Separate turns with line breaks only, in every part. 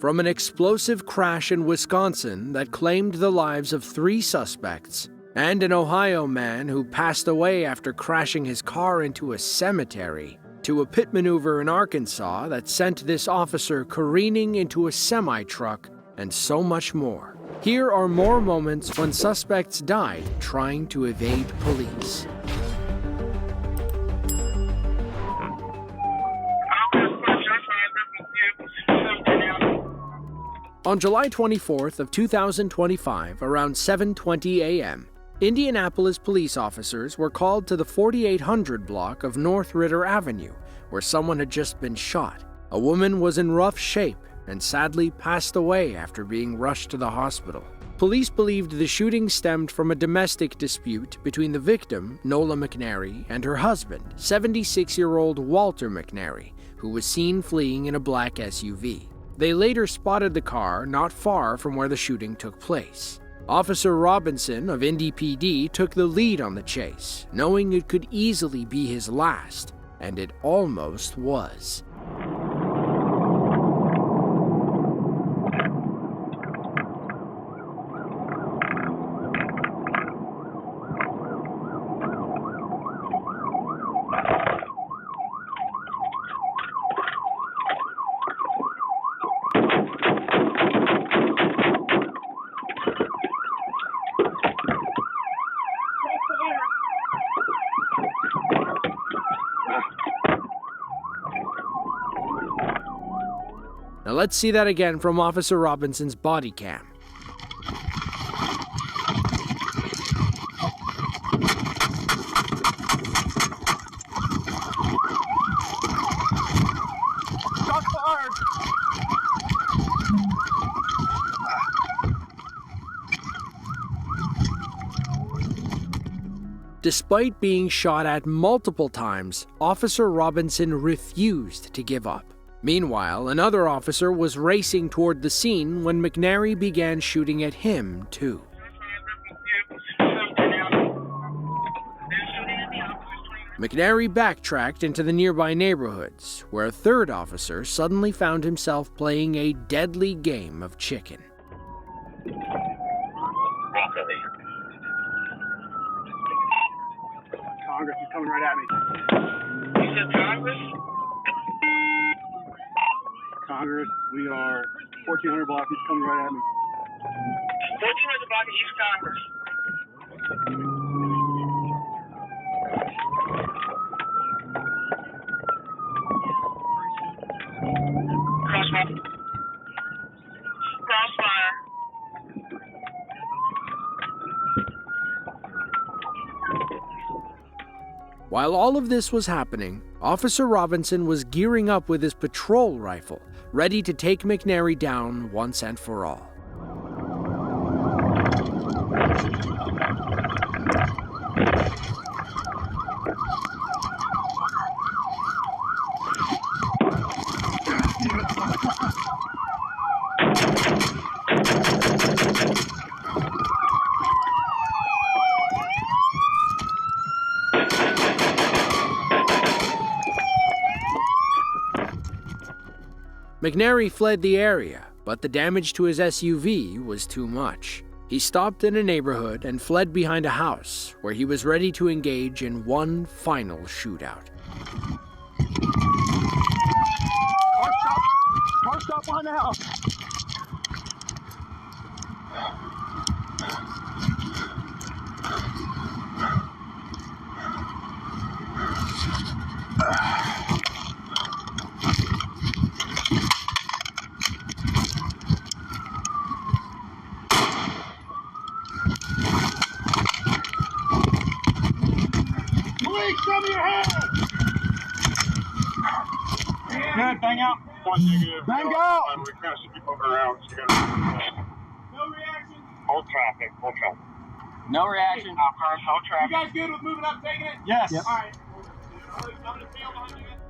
From an explosive crash in Wisconsin that claimed the lives of 3 suspects, and an Ohio man who passed away after crashing his car into a cemetery, to a pit maneuver in Arkansas that sent this officer careening into a semi-truck, and so much more. Here are more moments when suspects died trying to evade police. On July 24th of 2025, around 7:20 a.m., Indianapolis police officers were called to the 4800 block of North Ritter Avenue, where someone had just been shot. A woman was in rough shape and sadly passed away after being rushed to the hospital. Police believed the shooting stemmed from a domestic dispute between the victim, Nola McNary, and her husband, 76-year-old Walter McNary, who was seen fleeing in a black SUV. They later spotted the car not far from where the shooting took place. Officer Robinson of Indy PD took the lead on the chase, knowing it could easily be his last, and it almost was. Now let's see that again from Officer Robinson's body cam.
Shot fired.
Despite being shot at multiple times, Officer Robinson refused to give up. Meanwhile, another officer was racing toward the scene when McNary began shooting at him, too. McNary backtracked into the nearby neighborhoods, where a third officer suddenly found himself playing a deadly game of chicken.
Congress is coming right at me.
You said Congress?
Congress, we are 1400 block. He's coming right at me.
1400 block of East Congress. Crossfire. Crossfire.
While all of this was happening, Officer Robinson was gearing up with his patrol rifle, ready to take McNary down once and for all. McNary fled the area, but the damage to his SUV was too much. He stopped in a neighborhood and fled behind a house, where he was ready to engage in one final shootout.
Car stop behind the house. Cover your head! Good, bang out.
One negative.
Bang out!
We kind of see people moving around. So you gotta...
No reaction.
Hold traffic. Hold traffic.
No reaction.
Hold
You
traffic.
guys good with moving up, taking it? Yes. Yep. All right.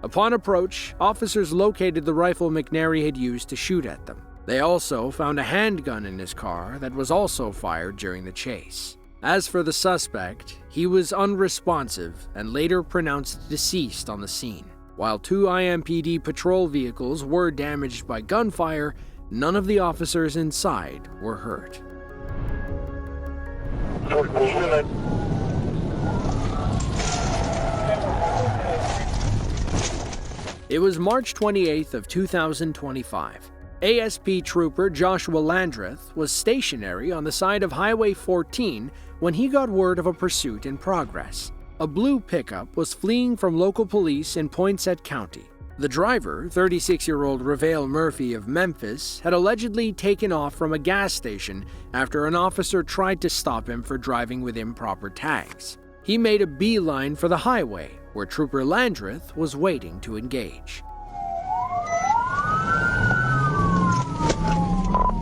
Upon approach, officers located the rifle McNary had used to shoot at them. They also found a handgun in his car that was also fired during the chase. As for the suspect, he was unresponsive and later pronounced deceased on the scene. While 2 IMPD patrol vehicles were damaged by gunfire, None of the officers inside were hurt. It was March 28th of 2025. ASP Trooper Joshua Landreth was stationary on the side of Highway 14 when he got word of a pursuit in progress. A blue pickup was fleeing from local police in Poinsett County. The driver, 36-year-old Ravale Murphy of Memphis, had allegedly taken off from a gas station after an officer tried to stop him for driving with improper tags. He made a beeline for the highway, where Trooper Landreth was waiting to engage.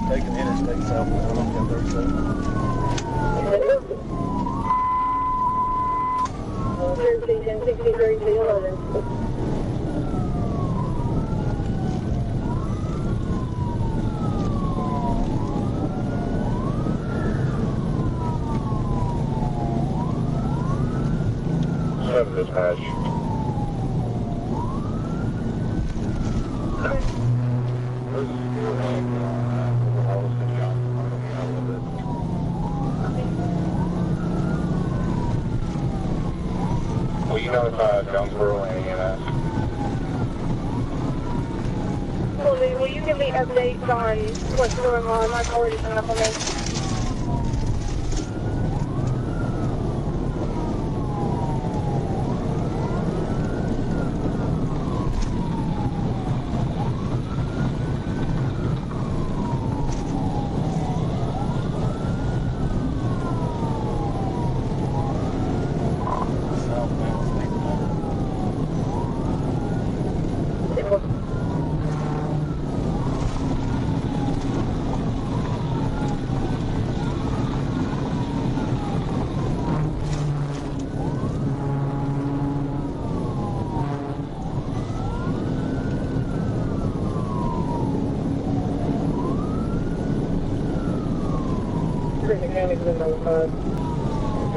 Taking interstate southwest, I'm on 37.
Dispatch. Well, you know if Jonesboro and EMS.
Will you give me updates on what's going on? I've already been up on this.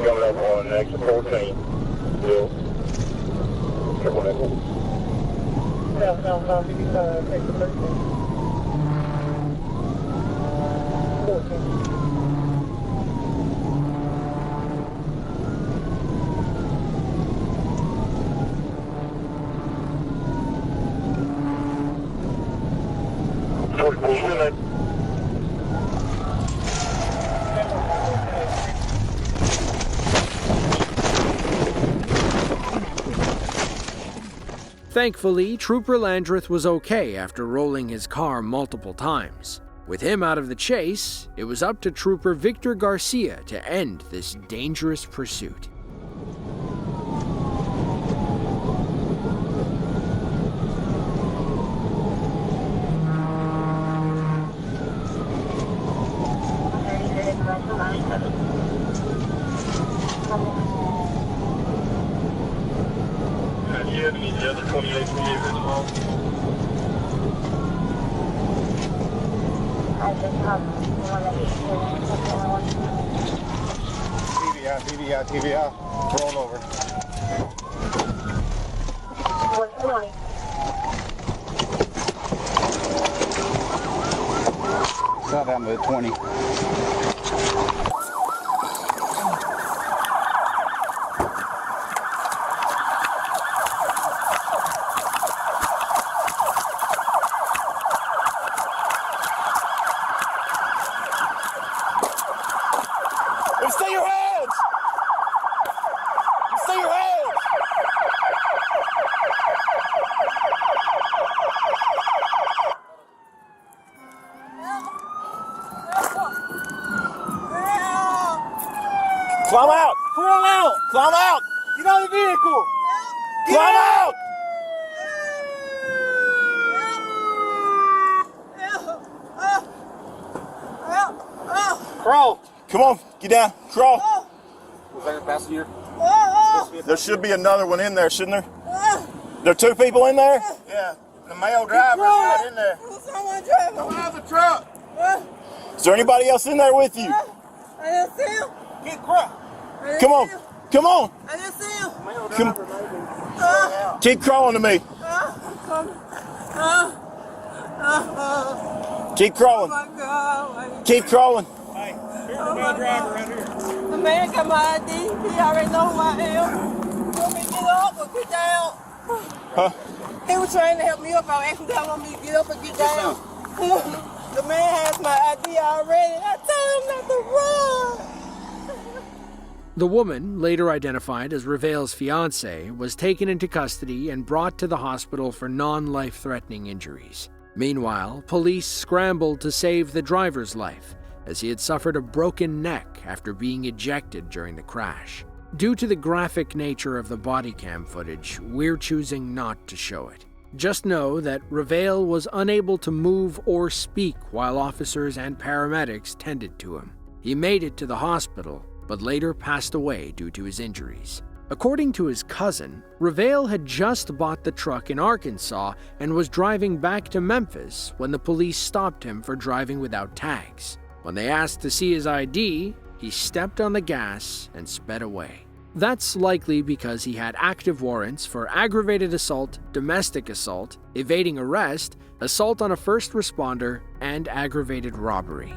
Coming up on exit 14. Bill. Triple nickel.
No, exit 13. 14.
Thankfully, Trooper Landreth was okay after rolling his car multiple times. With him out of the chase, it was up to Trooper Victor Garcia to end this dangerous pursuit.
Do you have any of the other 28 vehicles involved?
I just have one of these.
TVI. Roll over.
What's the money?
South Alabama 20.
Stay your hands! Stay your hands! Climb out! Climb out! Climb out! Get out of the vehicle! Climb out! Crawl! Come on, get down. Crawl.
Was that a passenger?
There should be another one in there, shouldn't there? There are two people in there?
Yeah. The male driver's not in there.
Someone driving.
Come out of the truck.
Is there anybody else in there with you?
I didn't see him.
Get crap.
Come on. Come on.
I didn't see him.
Male
Come-
driver, maybe.
Keep crawling to me.
Come.
Keep crawling.
Oh my God.
Keep crawling.
Hey, here's the bad driver right here.
The man got my ID. He already know who I am. You want me to get up or get down?
Huh?
He was trying to help me up. I asked him, do I want me to get up or get down? The man has my ID already. I told him not to run.
The woman, later identified as Ravel's fiancé, was taken into custody and brought to the hospital for non-life-threatening injuries. Meanwhile, police scrambled to save the driver's life, as he had suffered a broken neck after being ejected during the crash. Due to the graphic nature of the body cam footage, we're choosing not to show it. Just know that Ravel was unable to move or speak while officers and paramedics tended to him. He made it to the hospital, but later passed away due to his injuries. According to his cousin, Ravel had just bought the truck in Arkansas and was driving back to Memphis when the police stopped him for driving without tags. When they asked to see his ID, he stepped on the gas and sped away. That's likely because he had active warrants for aggravated assault, domestic assault, evading arrest, assault on a first responder, and aggravated robbery.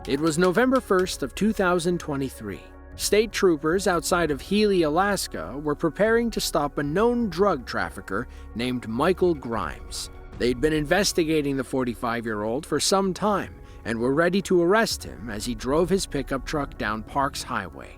It was November 1st of 2023. State troopers outside of Healy, Alaska, were preparing to stop a known drug trafficker named Michael Grimes. They'd been investigating the 45-year-old for some time and were ready to arrest him as he drove his pickup truck down Parks Highway.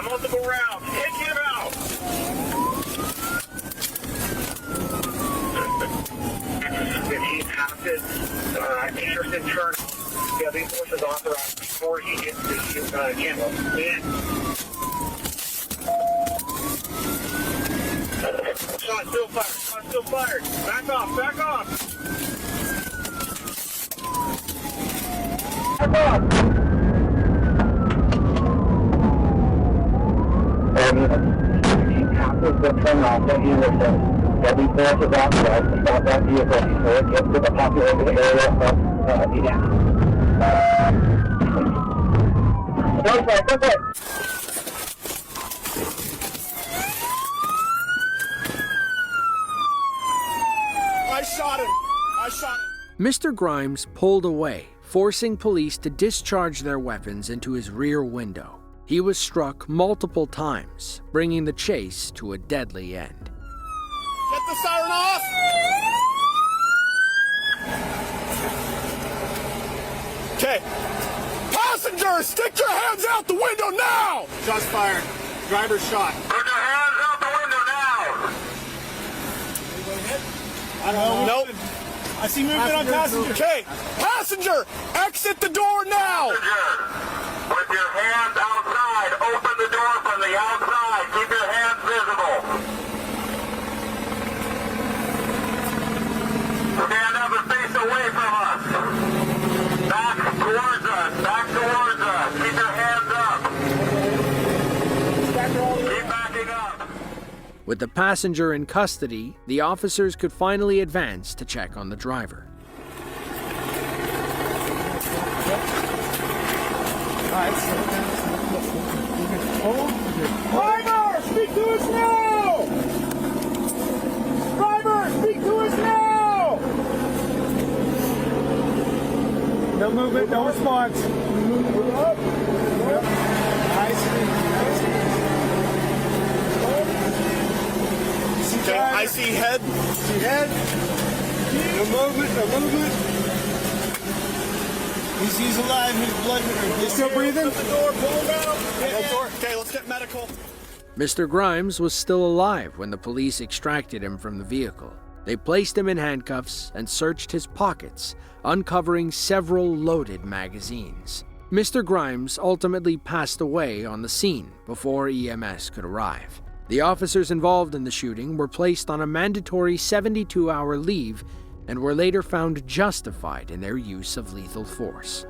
Multiple rounds. Take him out. If he passes Anderson turn, yeah, these horses authorized before he hits the camo. Shot still fired. Shot still fired. Back off. Back off. Back off. The turnoff that you listen. Every force is authorized to stop that vehicle before it gets to the populated area of Edina. Go.
I shot him.
Mr. Grimes pulled away, forcing police to discharge their weapons into his rear window. He was struck multiple times, bringing the chase to a deadly end.
Get the siren off! Okay. Passengers! Driver, stick your hands out the window now!
Shots fired. Driver shot.
Put your hands out the window now!
I don't know.
Nope.
I see movement on passenger.
Okay, passenger, exit the door now!
With your hands outside, open the door from the outside. Keep your hands visible. Stand up and face away from us. Back towards us. Back towards us. Keep your hands up. Keep backing up.
With the passenger in custody, the officers could finally advance to check on the driver.
Driver, speak to us now! Driver, speak to us now!
No movement, no response.
Move up. Okay, I see head.
See head. No movement, no movement. He's alive, his blood. He's still breathing?
Open the door, pull him out. Okay, let's get medical.
Mr. Grimes was still alive when the police extracted him from the vehicle. They placed him in handcuffs and searched his pockets, uncovering several loaded magazines. Mr. Grimes ultimately passed away on the scene before EMS could arrive. The officers involved in the shooting were placed on a mandatory 72-hour leave and were later found justified in their use of lethal force.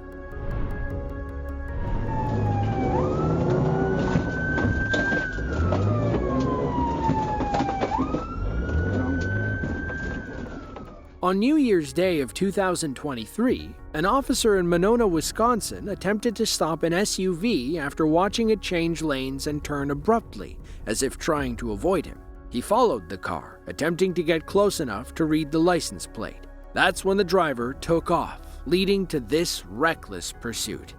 On New Year's Day of 2023, an officer in Monona, Wisconsin attempted to stop an SUV after watching it change lanes and turn abruptly, as if trying to avoid him. He followed the car, attempting to get close enough to read the license plate. That's when the driver took off, leading to this reckless pursuit.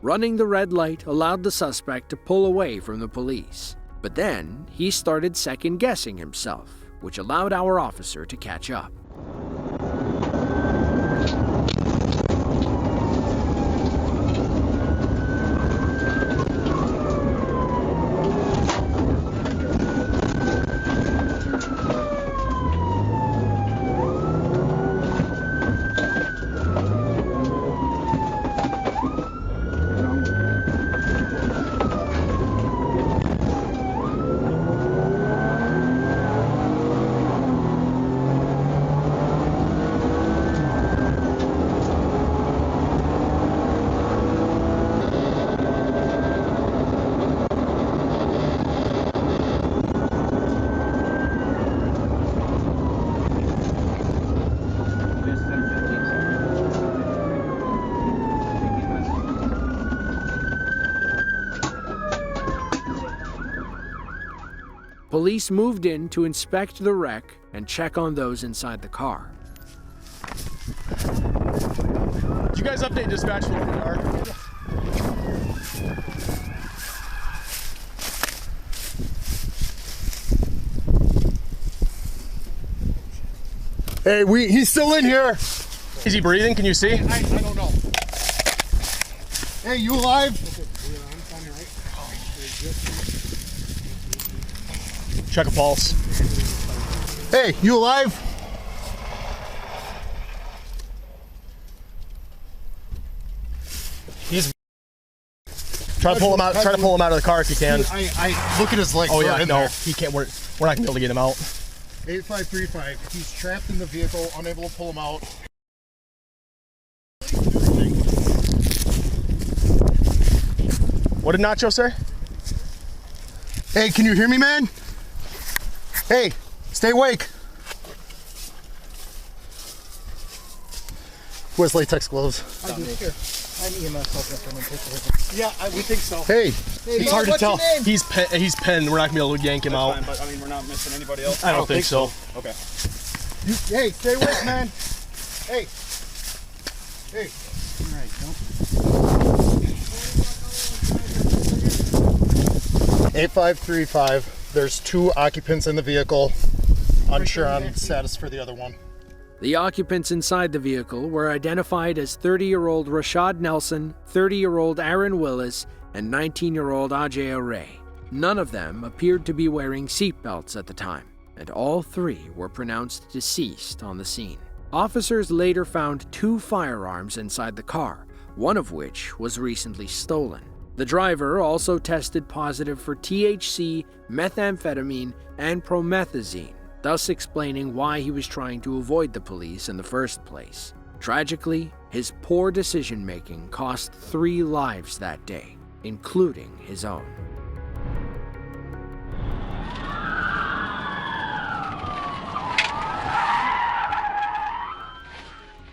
Running the red light allowed the suspect to pull away from the police. But then, he started second-guessing himself, which allowed our officer to catch up. Police moved in to inspect the wreck and check on those inside the car.
Did you guys update dispatch for the car?
Hey, he's still in here.
Is he breathing? Can you see?
I don't know. Hey, you alive?
Check a pulse.
Hey, you alive?
He's. Try to pull him out. Try to pull him out of the car if you can.
I look at his legs.
Oh yeah,
in
no,
there.
he can't. We're not gonna be able to get him out.
8535. He's trapped in the vehicle, unable to pull him out.
What did Nacho say?
Hey, can you hear me, man? Hey, stay awake. Who has latex gloves?
I do. Here. I need myself up and take it.
Yeah, we think so. Hey,
it's hard to tell. He's pinned. We're not gonna be able to yank him out.
Fine, but I mean, we're not missing anybody else.
I don't think so.
Okay.
Hey, stay awake, man. Hey. Hey. All right, nope. 8535. There's 2 occupants in the vehicle. Unsure on status for the other one.
The occupants inside the vehicle were identified as 30-year-old Rashad Nelson, 30-year-old Aaron Willis, and 19-year-old Ajay Array. None of them appeared to be wearing seatbelts at the time, and all 3 were pronounced deceased on the scene. Officers later found 2 firearms inside the car, one of which was recently stolen. The driver also tested positive for THC, methamphetamine, and promethazine, thus explaining why he was trying to avoid the police in the first place. Tragically, his poor decision-making cost 3 lives that day, including his own.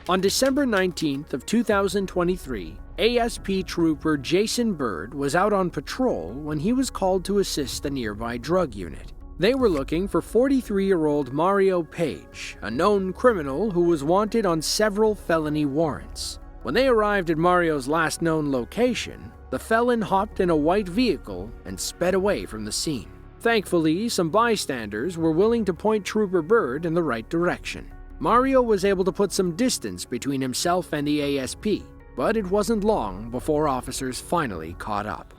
On December 19th of 2023, ASP Trooper Jason Bird was out on patrol when he was called to assist a nearby drug unit. They were looking for 43-year-old Mario Page, a known criminal who was wanted on several felony warrants. When they arrived at Mario's last known location, the felon hopped in a white vehicle and sped away from the scene. Thankfully, some bystanders were willing to point Trooper Bird in the right direction. Mario was able to put some distance between himself and the ASP, but it wasn't long before officers finally caught up.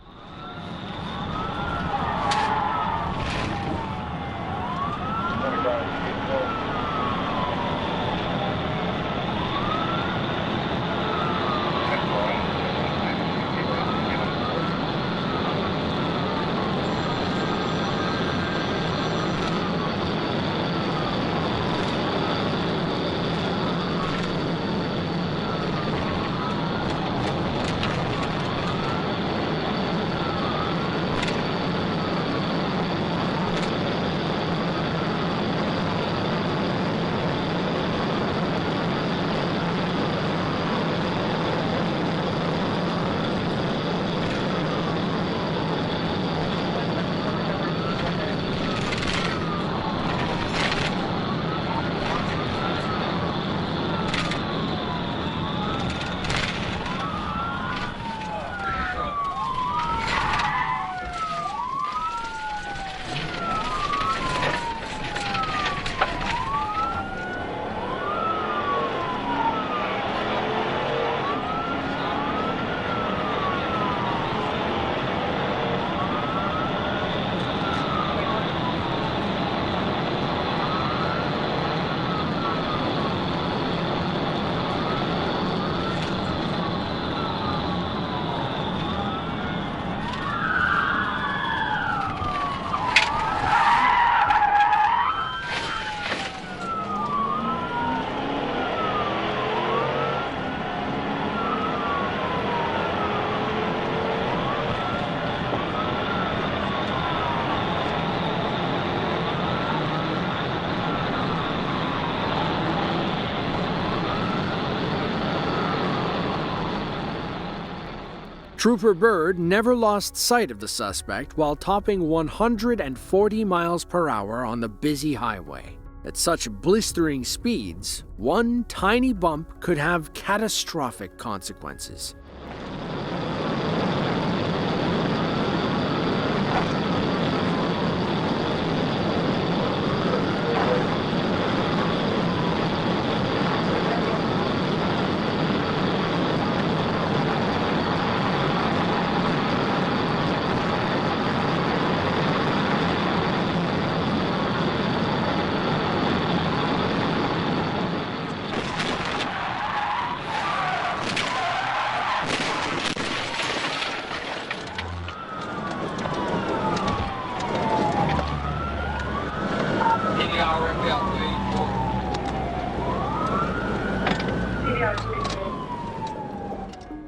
Trooper Bird never lost sight of the suspect while topping 140 miles per hour on the busy highway. At such blistering speeds, one tiny bump could have catastrophic consequences.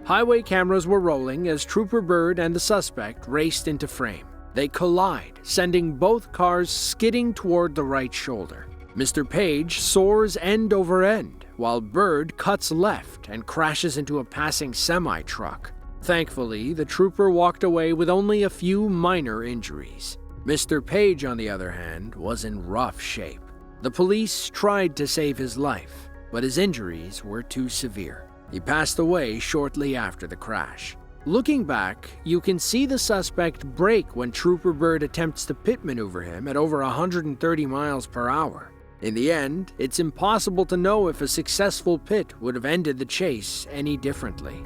Highway cameras were rolling as Trooper Bird and the suspect raced into frame. They collide, sending both cars skidding toward the right shoulder. Mr. Page soars end over end, while Bird cuts left and crashes into a passing semi-truck. Thankfully, the trooper walked away with only a few minor injuries. Mr. Page, on the other hand, was in rough shape. The police tried to save his life, but his injuries were too severe. He passed away shortly after the crash. Looking back, you can see the suspect brake when Trooper Bird attempts to pit maneuver him at over 130 miles per hour. In the end, it's impossible to know if a successful pit would have ended the chase any differently.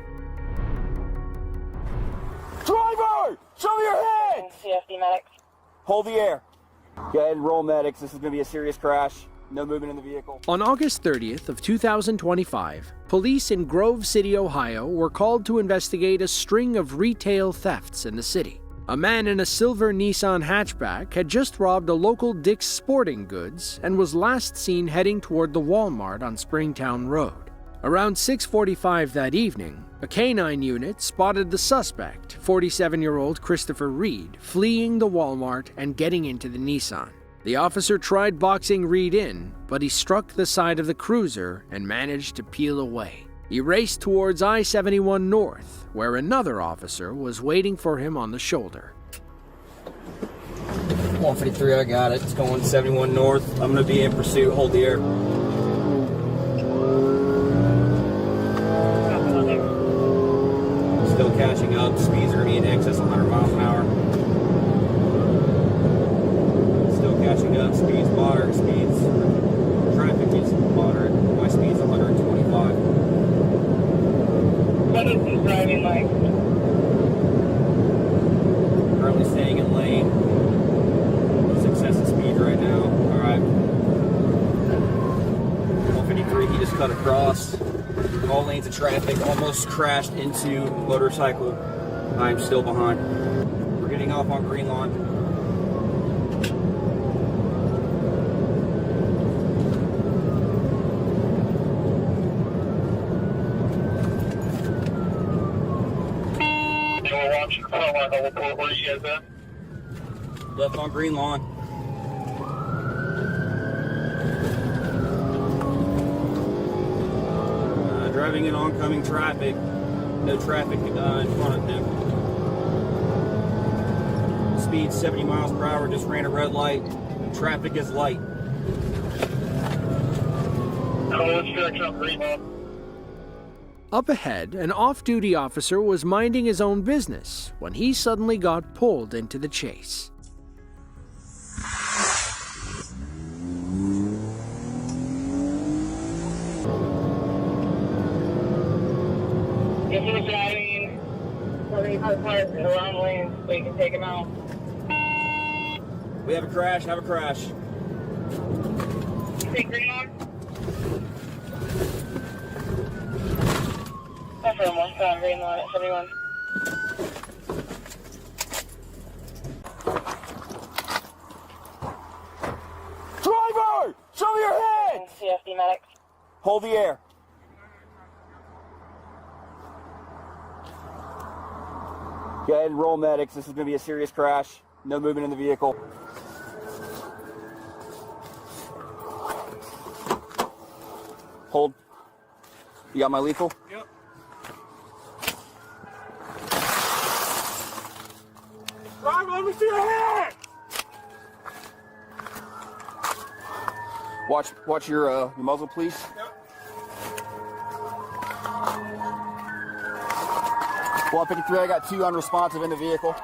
Driver! Show me your head!
CFD medics.
Hold the air. Go ahead and roll medics. This is going to be a serious crash. No movement in the vehicle.
On August 30th of 2025, police in Grove City, Ohio were called to investigate a string of retail thefts in the city. A man in a silver Nissan hatchback had just robbed a local Dick's Sporting Goods and was last seen heading toward the Walmart on Springtown Road. Around 6:45 that evening, a canine unit spotted the suspect, 47-year-old Christopher Reed, fleeing the Walmart and getting into the Nissan. The officer tried boxing Reed in, but he struck the side of the cruiser and managed to peel away. He raced towards I-71 North, where another officer was waiting for him on the shoulder.
153, I got it. It's going 71 north. I'm going to be in pursuit. Hold the air. Still catching up. Speeds are going to be in excess of 100 miles an hour. Still catching up. Speeds moderate. Speeds. Traffic is moderate. My speed's 125.
What is he driving like?
Currently staying in lane. Excessive speed right now. Alright. 153, he just cut across all lanes of traffic, almost crashed into a motorcycle. I'm still behind. We're getting off on Green Lawn.
Where are you guys at?
Left on Green Lawn. Driving in oncoming traffic. No traffic in front of him. Speed 70 miles per hour, just ran a red light. Traffic is light.
Up ahead, an off-duty officer was minding his own business when he suddenly got pulled into the chase.
If he's driving, we're going to put cars in the wrong lane so you can take him out.
We have a crash, have a crash.
You take Green Lawn? That's from one on Green Lawn at 71.
Driver! Show me your head!
CFD medics.
Hold the air. Go ahead and roll medics. This is going to be a serious crash. No movement in the vehicle. Hold. You got my lethal?
Yep.
Driver, let me see your head! Watch your muzzle, please.
Yep.
153, I got 2 unresponsive in the vehicle.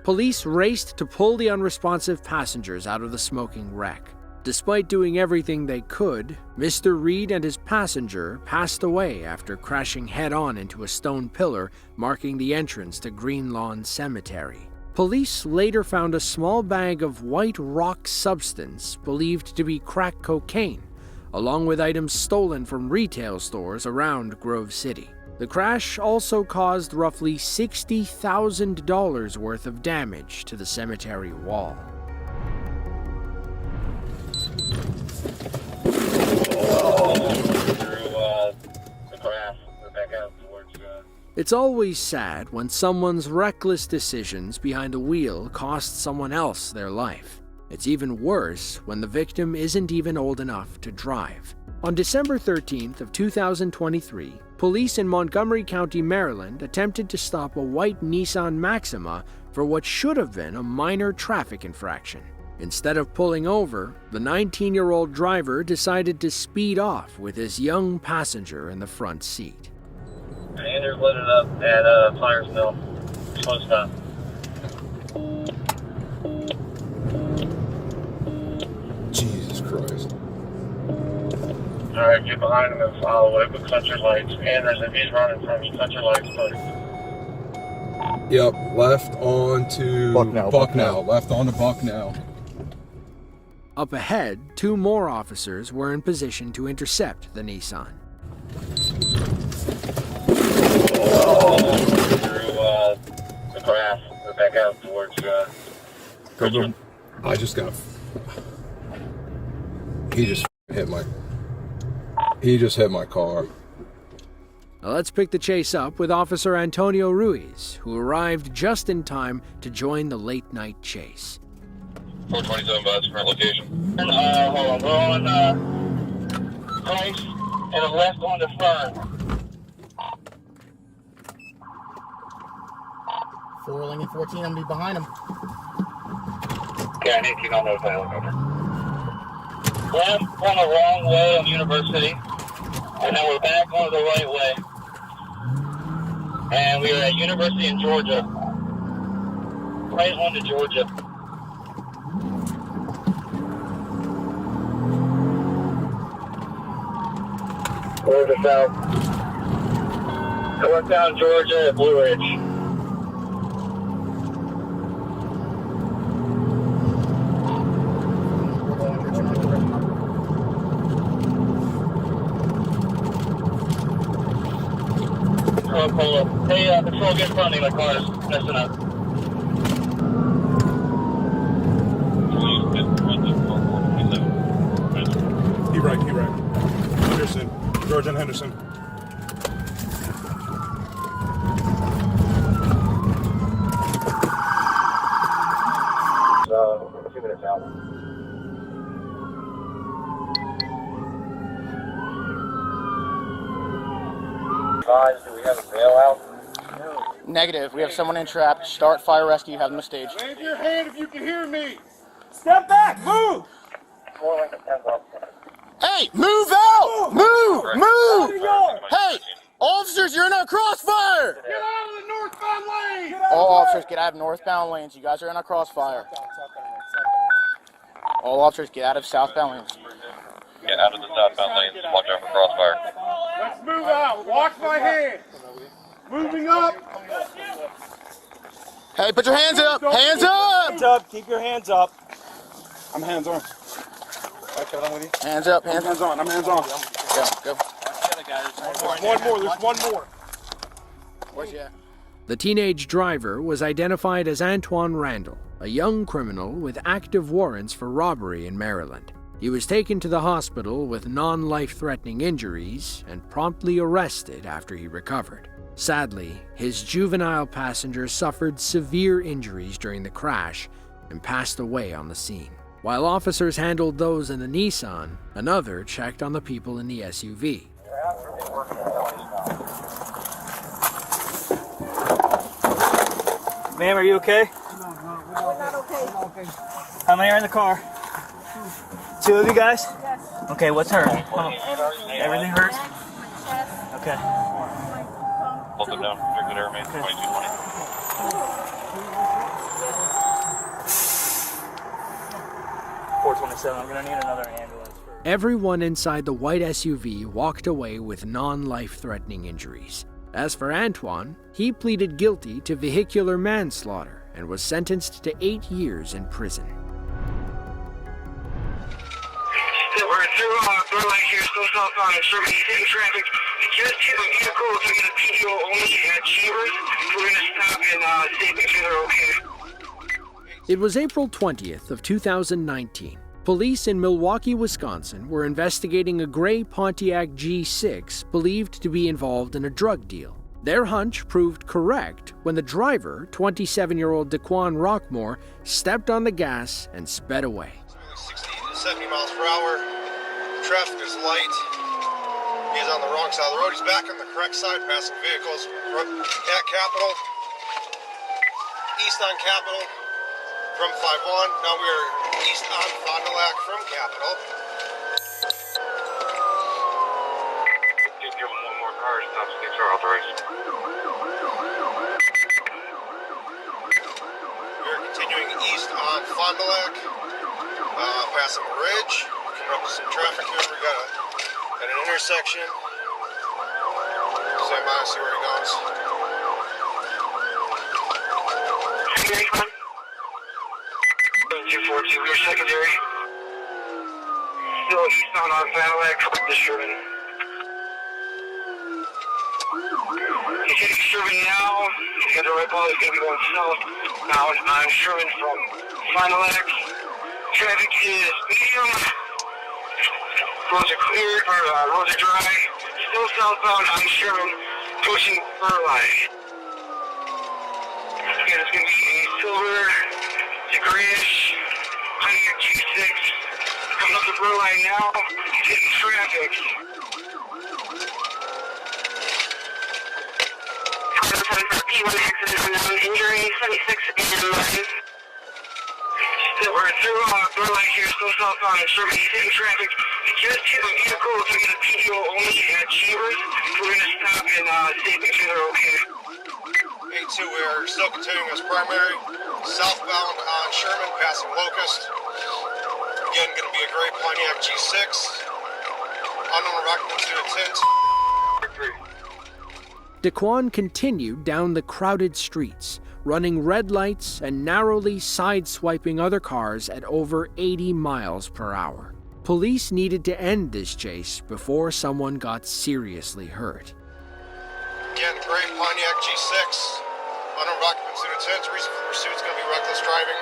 Police raced to pull the unresponsive passengers out of the smoking wreck. Despite doing everything they could, Mr. Reed and his passenger passed away after crashing head-on into a stone pillar marking the entrance to Green Lawn Cemetery. Police later found a small bag of white rock substance believed to be crack cocaine, along with items stolen from retail stores around Grove City. The crash also caused roughly $60,000 worth of damage to the cemetery wall.
Through the grass, back out.
It's always sad when someone's reckless decisions behind the wheel cost someone else their life. It's even worse when the victim isn't even old enough to drive. On December 13th of 2023, police in Montgomery County, Maryland attempted to stop a white Nissan Maxima for what should have been a minor traffic infraction. Instead of pulling over, the 19-year-old driver decided to speed off with his young passenger in the front seat.
Andrew's loaded up at Flyers Mill. Slow stop.
Jesus Christ.
Alright, get behind him and follow it with country lights. Andrews, if he's running from you, country lights, please.
Yep, left on to
Bucknell.
Left on to Bucknell.
Up ahead, 2 more officers were in position to intercept the Nissan.
Through the grass, we're back out towards Richmond.
I just got. He just hit my car.
Now let's pick the chase up with Officer Antonio Ruiz, who arrived just in time to join the late-night chase.
427 bus, current location. Hold on, we're on Price and the left on the Fern.
4 Lincoln 14, I'm gonna be behind him.
Yeah, 18 on those over. Left on the wrong way on University, and then we're back on the right way. And we are at University in Georgia. Right on to Georgia. We're to south. Northbound Georgia at Blue Ridge. Pull up. Hey, patrol, get in front of me. My car is messing up.
He right. Henderson. George and Henderson.
A few minutes out. Do we have a bailout?
Negative. We have someone entrapped. Start fire rescue. Have them staged.
Wave your hand if you can hear me.
Step back! Move!
Hey, move out! Move! Hey, officers, you're in our crossfire!
Get out of the northbound lane!
All officers, get out of northbound lanes. You guys are in our crossfire. All officers, get out of southbound lanes.
Get out of the southbound lanes. Watch out for crossfire.
Let's move out. Watch my hand. Moving up.
Hey, put your hands up! Hands up!
Hands up. Keep your hands up. I'm hands on. Okay, I'm with you.
Hands up,
I'm hands on. I'm hands on.
Go.
One more. There's one more.
Where's you at?
The teenage driver was identified as Antoine Randall, a young criminal with active warrants for robbery in Maryland. He was taken to the hospital with non-life-threatening injuries and promptly arrested after he recovered. Sadly, his juvenile passenger suffered severe injuries during the crash and passed away on the scene. While officers handled those in the Nissan, another checked on the people in the SUV.
Ma'am, are you okay?
No, we're not okay.
How many are in the car? 2 of you guys?
Yes.
Okay, what's hurting? Everything hurts? Okay.
Both of them down. Restricted air remains 2220.
427. I'm gonna need another ambulance.
Everyone inside the white SUV walked away with non-life-threatening injuries. As for Antoine, he pleaded guilty to vehicular manslaughter and was sentenced to 8 years in prison.
We're through Berlin here, still southbound and Sherman. He's hitting traffic. He just hit a vehicle. It's going to get a PDO only at Chambers. We're going to stop and see if make sure they're okay.
It was April 20th of 2019. Police in Milwaukee, Wisconsin were investigating a gray Pontiac G6 believed to be involved in a drug deal. Their hunch proved correct when the driver, 27-year-old Daquan Rockmore, stepped on the gas and sped away.
60 to 70 miles per hour. Traffic is light. He's on the wrong side of the road. He's back on the correct side, passing vehicles at Capitol. East on Capitol from 5-1. Now we are east on Fond du Lac from Capitol.
Give one more car, stop sticks are authorized.
We're continuing east on Fond du Lac, passing a ridge, coming up with some traffic here. We got at an intersection. Stand by and see where he goes.
242, we're secondary. Still eastbound on Fond du Lac, this Sherman. He's hitting Sherman now. He's got the right ball, he's going to be going south. Now on Sherman from Fond du Lac. Traffic is medium. Roads are clear, roads are dry. Still southbound on Sherman, pushing Burleigh. Again, it's going to be a silver to grayish Pontiac G6. Coming up to Burleigh now, hitting traffic. Injury 76 and 9. We're through Burleigh here, still southbound in Sherman. He's hitting traffic. He just hit a vehicle to get a PDO only at Chambers. We're going to stop and see if they're okay.
82, we are still continuing as primary. Southbound on Sherman, passing Locust. Again, going to be a gray Pontiac G6. Unknown occupants due to tint.
Daquan continued down the crowded streets, running red lights and narrowly sideswiping other cars at over 80 miles per hour. Police needed to end this chase before someone got seriously hurt.
Again, gray Pontiac G6. Unknown occupants due to tint. Reason for pursuit is going to be reckless driving.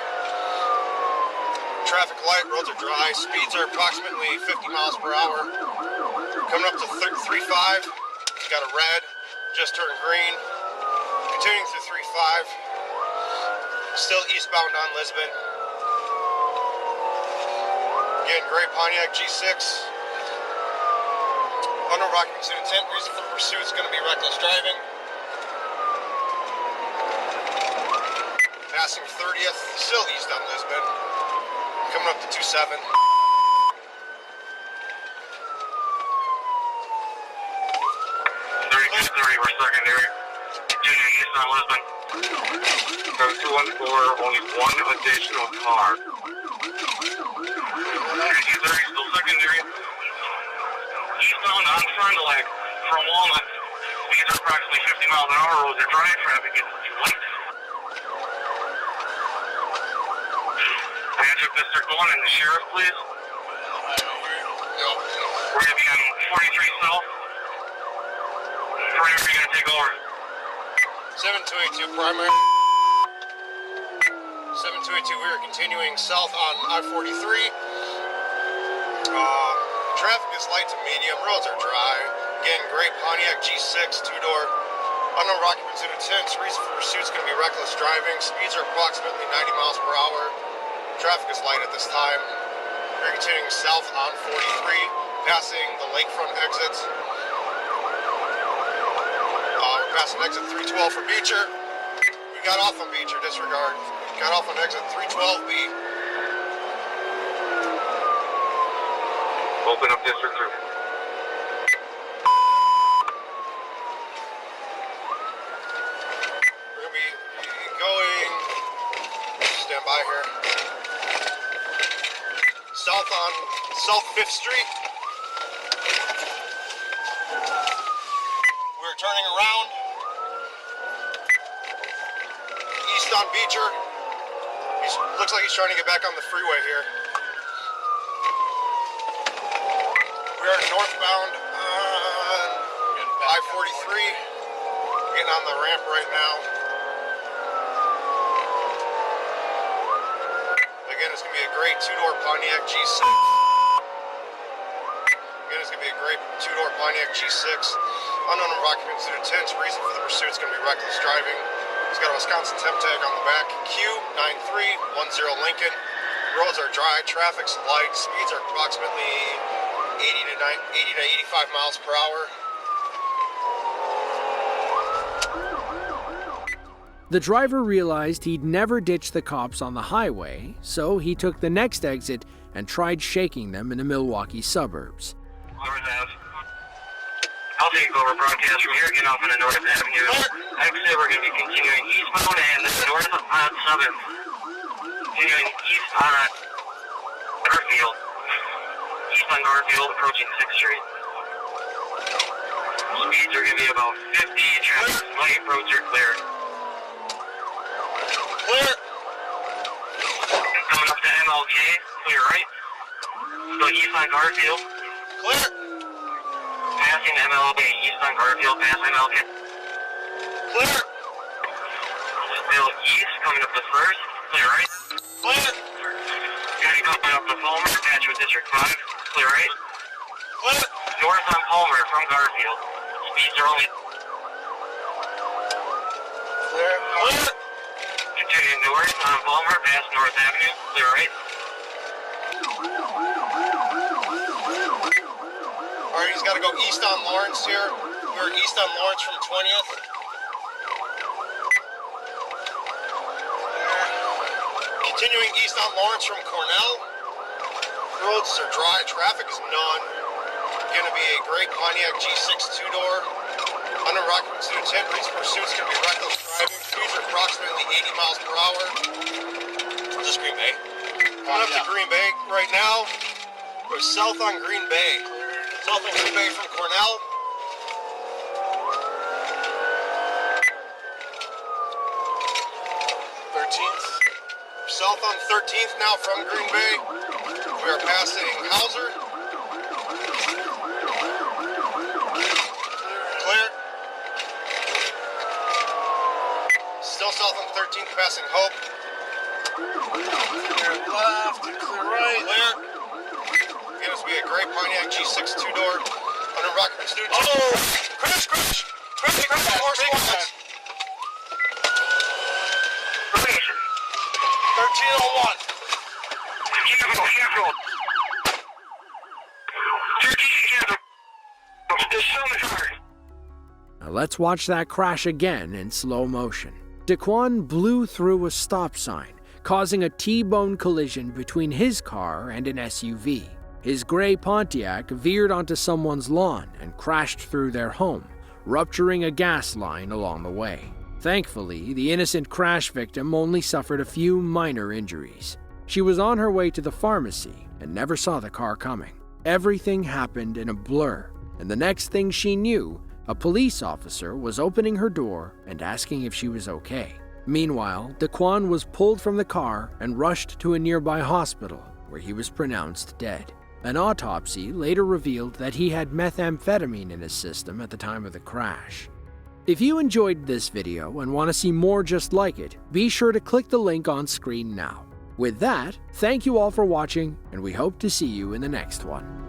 Traffic light, roads are dry. Speeds are approximately 50 miles per hour. Coming up to 3.5. Got a red. Just turned green. Continuing through 3.5. Still eastbound on Lisbon. Again, gray Pontiac G6. Unknown occupants due to intent. Reason for pursuit is going to be reckless driving. Passing 30th. Still east on Lisbon. Coming up to 2.7.
30, we're secondary. Continuing east on Lisbon. 214, only one additional car. 30, still secondary. Eastbound on Fond du Lac from Walnut. Speeds are approximately 50 miles an hour. Roads are dry. Traffic is light. Patrick, Mr. Glenn, and the sheriff, please. We're going to be on 43 South. Where are you going to take over?
7282 primary. 7282, we are continuing south on I-43. Traffic is light to medium, roads are dry. Again, gray Pontiac G6, two-door. Unknown occupants due to tints. Reason for pursuit is going to be reckless driving. Speeds are approximately 90 miles per hour. Traffic is light at this time. We're continuing south on 43, passing the lakefront exit. We're passing exit 312 for Beecher. We got off on Beecher, disregard. Got off on exit 312B.
Open up District 3.
We're going to be going, stand by here, South 5th Street. We're turning around, east on Beecher. Looks like he's trying to get back on the freeway here. We are northbound on I-43, getting on the ramp right now. Again, it's going to be a gray two-door Pontiac G6. Again, it's going to be a gray two-door Pontiac G6. Unknown occupants due to tints. Reason for the pursuit is going to be reckless driving. He's got a Wisconsin temp tag on the back. Q9310 Lincoln. Roads are dry. Traffic's light. Speeds are approximately 80 to 85 miles per hour.
The driver realized he'd never ditch the cops on the highway, so he took the next exit and tried shaking them in the Milwaukee suburbs.
I'll take over broadcast from here, getting off on the North Avenue. Exit, we're going to be continuing eastbound and north on 7th. Continuing east on Garfield. East on Garfield, approaching 6th Street. Speeds are going to be about 50. Traffic light approach are clear.
Clear.
Coming up to MLK, clear right. Still east on Garfield.
Clear.
Passing MLK, east on Garfield, past MLK.
Clear.
Still east, coming up to 1st, clear right.
Clear.
Gonna go up to Palmer, patch with District 5, clear right.
Clear.
North on Palmer from Garfield. Speeds are only
Clear. Clear.
continuing north on Palmer, past North Avenue, clear right.
Alright, he's got to go east on Lawrence here. We're east on Lawrence from 20th. Continuing east on Lawrence from Cornell. Roads are dry, traffic is none. Gonna be a gray Pontiac G6 two-door. Under occupancy to 10, police pursuit's gonna be reckless driving. Speeds are approximately 80 miles per hour. Just Green Bay. Coming up to Green Bay right now. We're south on Green Bay. South on Green Bay from Cornell. South on 13th now from Green Bay. We are passing Hauser. Clear. Still south on 13th, passing Hope. Clear left, clear right. Clear. It was be a gray Pontiac G6 two-door. Under occupancy due to... Oh! Crash! Horse lines. 1301.
Careful. There's so much hard.
Now let's watch that crash again in slow motion. Daquan blew through a stop sign, causing a T-bone collision between his car and an SUV. His gray Pontiac veered onto someone's lawn and crashed through their home, rupturing a gas line along the way. Thankfully, the innocent crash victim only suffered a few minor injuries. She was on her way to the pharmacy and never saw the car coming. Everything happened in a blur, and the next thing she knew, a police officer was opening her door and asking if she was okay. Meanwhile, Daquan was pulled from the car and rushed to a nearby hospital, where he was pronounced dead. An autopsy later revealed that he had methamphetamine in his system at the time of the crash. If you enjoyed this video and want to see more just like it, be sure to click the link on screen now. With that, thank you all for watching, and we hope to see you in the next one.